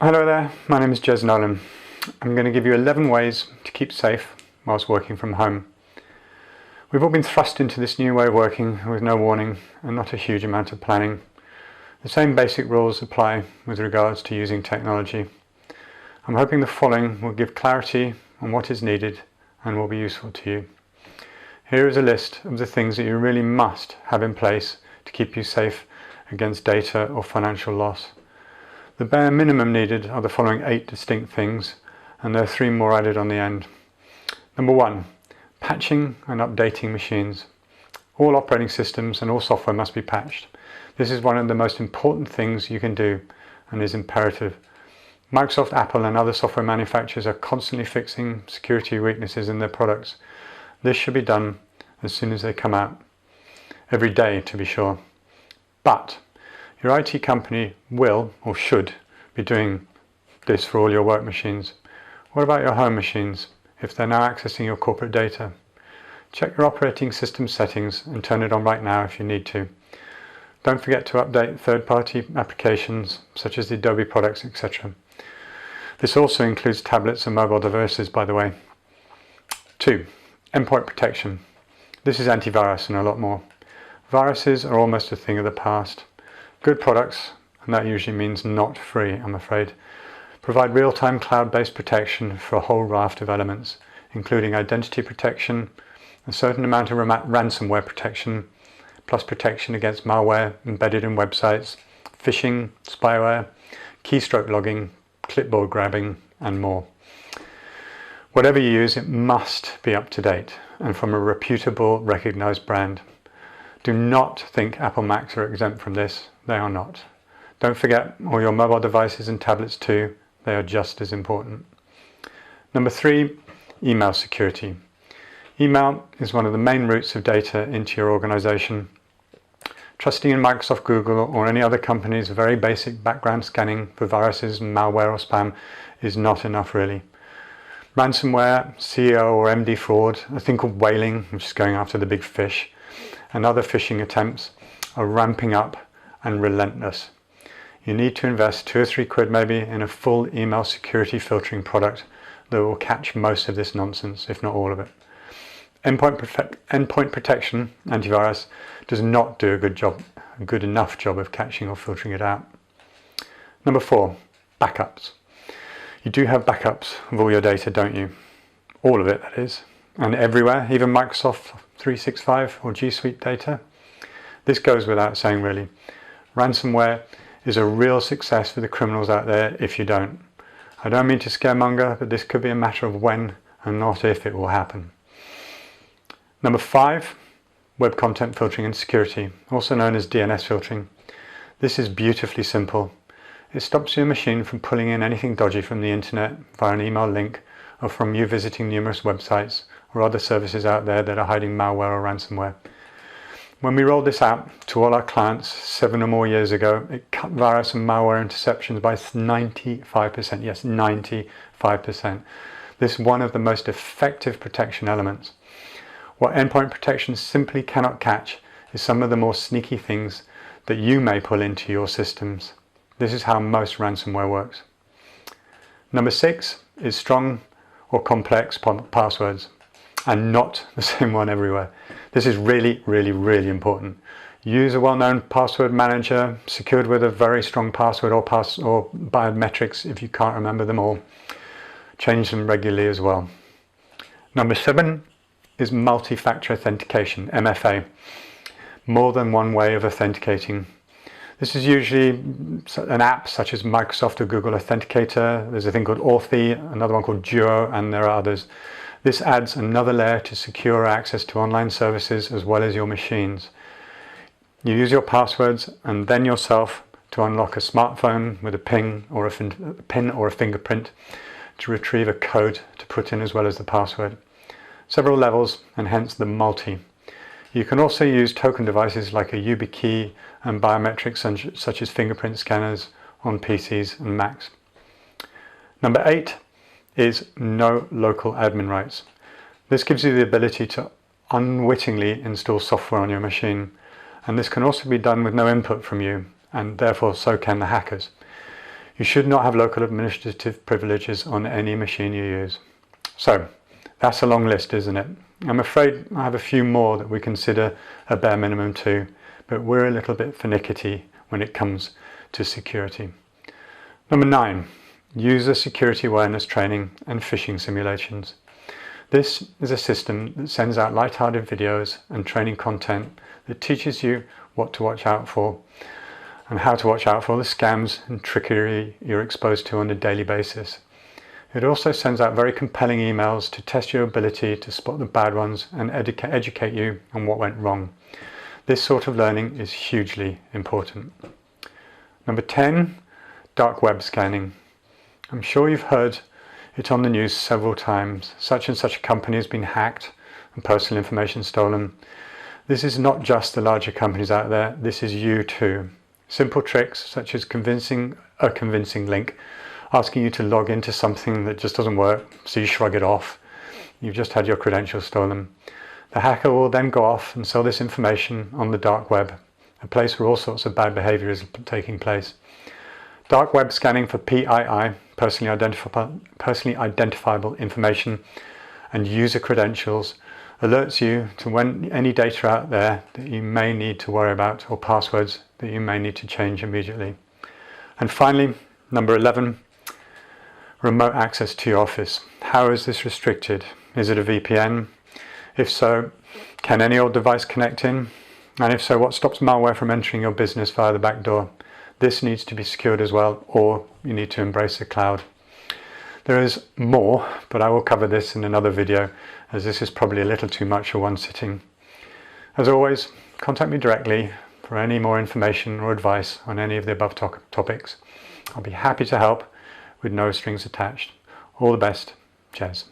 Hello there, my name is Jez Nolan. I'm going to give you 11 ways to keep safe whilst working from home. We've all been thrust into this new way of working with no warning and not a huge amount of planning. The same basic rules apply with regards to using technology. I'm hoping the following will give clarity on what is needed and will be useful to you. Here is a list of the things that you really must have in place to keep you safe against data or financial loss. The bare minimum needed are the following 8 distinct things, and there are 3 more added on the end. Number 1, patching and updating machines. All operating systems and all software must be patched. This is one of the most important things you can do and is imperative. Microsoft, Apple and other software manufacturers are constantly fixing security weaknesses in their products. This should be done as soon as they come out. Every day, to be sure. But your IT company will or should be doing this for all your work machines. What about your home machines, if they're now accessing your corporate data? Check your operating system settings and turn it on right now if you need to. Don't forget to update third-party applications such as the Adobe products, etc. This also includes tablets and mobile devices, by the way. 2. Endpoint Protection. This is antivirus and a lot more. Viruses are almost a thing of the past. Good products, and that usually means not free, I'm afraid, provide real-time cloud-based protection for a whole raft of elements, including identity protection, a certain amount of ransomware protection, plus protection against malware embedded in websites, phishing, spyware, keystroke logging, clipboard grabbing, and more. Whatever you use, it must be up to date and from a reputable, recognized brand. Do not think Apple Macs are exempt from this. They are not. Don't forget all your mobile devices and tablets too. They are just as important. Number 3, email security. Email is one of the main routes of data into your organization. Trusting in Microsoft, Google or any other company's very basic background scanning for viruses, malware or spam is not enough really. Ransomware, CEO or MD fraud, a thing called whaling, which is going after the big fish, and other phishing attempts are ramping up and relentless. You need to invest 2 or 3 quid maybe in a full email security filtering product that will catch most of this nonsense, if not all of it. Endpoint Protection, antivirus, does not do a good enough job of catching or filtering it out. Number 4, backups. You do have backups of all your data, don't you? All of it, that is. And everywhere, even Microsoft 365 or G Suite data. This goes without saying really. Ransomware is a real success for the criminals out there if you don't. I don't mean to scaremonger, but this could be a matter of when and not if it will happen. Number 5, web content filtering and security, also known as DNS filtering. This is beautifully simple. It stops your machine from pulling in anything dodgy from the internet via an email link or from you visiting numerous websites or other services out there that are hiding malware or ransomware. When we rolled this out to all our clients 7 or more years ago, it cut virus and malware interceptions by 95%. Yes, 95%. This is one of the most effective protection elements. What Endpoint Protection simply cannot catch is some of the more sneaky things that you may pull into your systems. This is how most ransomware works. Number 6 is strong or complex passwords, and not the same one everywhere. This is really, really, really important. Use a well-known password manager secured with a very strong password or biometrics if you can't remember them all. Change them regularly as well. Number 7 is multi-factor authentication, MFA. More than one way of authenticating. This is usually an app such as Microsoft or Google Authenticator. There's a thing called Authy, another one called Duo, and there are others. This adds another layer to secure access to online services as well as your machines. You use your passwords and then yourself to unlock a smartphone with a PIN or a fingerprint to retrieve a code to put in as well as the password. Several levels and hence the multi. You can also use token devices like a YubiKey and biometrics such as fingerprint scanners on PCs and Macs. Number 8 is no local admin rights. This gives you the ability to unwittingly install software on your machine, and this can also be done with no input from you, and therefore so can the hackers. You should not have local administrative privileges on any machine you use. So that's a long list, isn't it? I'm afraid I have a few more that we consider a bare minimum too, but we're a little bit finicky when it comes to security. Number 9, user security awareness training and phishing simulations. This is a system that sends out light-hearted videos and training content that teaches you what to watch out for and how to watch out for the scams and trickery you're exposed to on a daily basis. It also sends out very compelling emails to test your ability to spot the bad ones and educate you on what went wrong. This sort of learning is hugely important. Number 10, dark web scanning. I'm sure you've heard it on the news several times. Such and such a company has been hacked and personal information stolen. This is not just the larger companies out there, this is you too. Simple tricks such as a convincing link, asking you to log into something that just doesn't work, so you shrug it off. You've just had your credentials stolen. The hacker will then go off and sell this information on the dark web, a place where all sorts of bad behavior is taking place. Dark web scanning for PII, personally identifiable information, and user credentials alerts you to when any data out there that you may need to worry about, or passwords that you may need to change immediately. And finally, number 11, remote access to your office. How is this restricted? Is it a VPN? If so, can any old device connect in? And if so, what stops malware from entering your business via the back door? This needs to be secured as well, or you need to embrace the cloud. There is more, but I will cover this in another video, as this is probably a little too much for one sitting. As always, contact me directly for any more information or advice on any of the above topics. I'll be happy to help with no strings attached. All the best. Cheers.